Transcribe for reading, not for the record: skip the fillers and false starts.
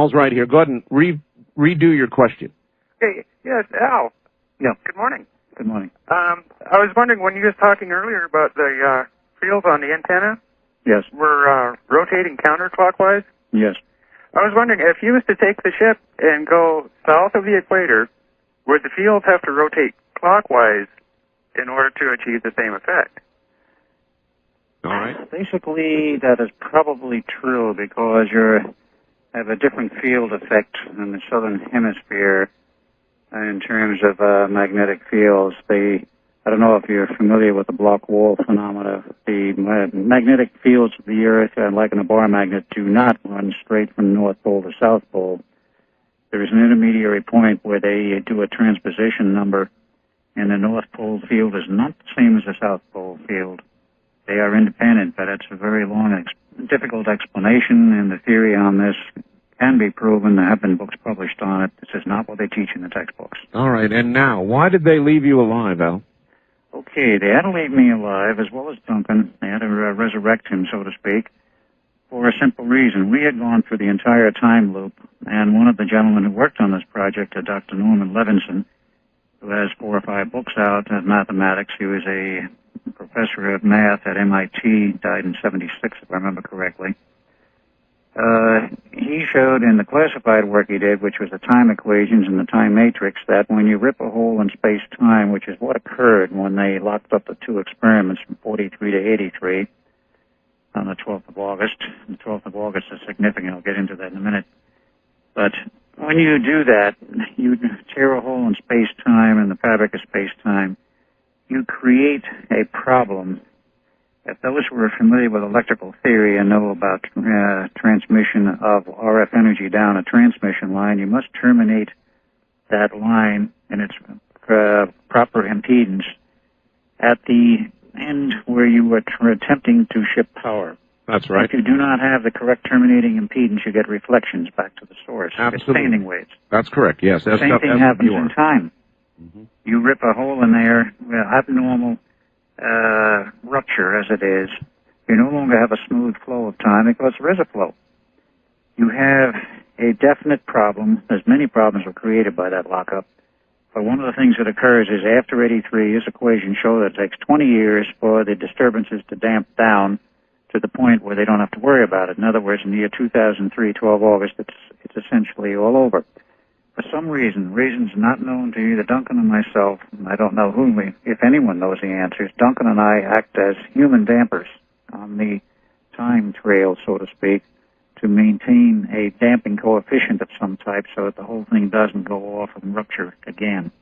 Al's right here. Go ahead and redo your question. Hey, yes, Al. Yeah. Good morning. Good morning. I was wondering, when you were talking earlier about the fields on the antenna Yes. were rotating counterclockwise, Yes. I was wondering, if you was to take the ship and go south of the equator, would the fields have to rotate clockwise in order to achieve the same effect? All right. Basically, that is probably true because you have a different field effect in the southern hemisphere in terms of magnetic fields. I don't know if you're familiar with the Bloch Wall phenomena. The magnetic fields of the Earth, like in a bar magnet, do not run straight from North Pole to South Pole. There is an intermediary point where they do a transposition number, and the North Pole field is not the same as the South Pole field. They are independent, but it's a very long, difficult explanation, and the theory on this can be proven. There have been books published on it. This is not what they teach in the textbooks. All right. And now, why did they leave you alive, Al? Okay, they had to leave me alive, as well as Duncan. They had to resurrect him, so to speak, for a simple reason. We had gone through the entire time loop, and one of the gentlemen who worked on this project, Dr. Norman Levinson, who has 4 or 5 books out in mathematics. He was a professor of math at MIT, died in '76, if I remember correctly. He showed in the classified work he did, which was the time equations and the time matrix, that when you rip a hole in space-time, which is what occurred when they locked up the 2 experiments from 43 to 83 on the 12th of August. The 12th of August is significant. I'll get into that in a minute. But when you do that, you tear a hole in space-time, in the fabric of space-time, you create a problem. If those who are familiar with electrical theory and know about transmission of RF energy down a transmission line, you must terminate that line in its proper impedance at the end where you are attempting to ship power. That's right. If you do not have the correct terminating impedance, you get reflections back to the source. Absolutely. You get standing waves. That's correct, yes. The same thing happens in time. Mm-hmm. You rip a hole in there, abnormal rupture as it is, you no longer have a smooth flow of time because there is a flow. You have a definite problem. There's many problems were created by that lockup. But one of the things that occurs is after 83, this equation shows that it takes 20 years for the disturbances to damp down to the point where they don't have to worry about it. In other words, in the year 2003, 12 August, it's essentially all over. For some reason, reasons not known to either Duncan or myself, and I don't know if anyone knows the answers, Duncan and I act as human dampers on the time trail, so to speak, to maintain a damping coefficient of some type so that the whole thing doesn't go off and rupture again.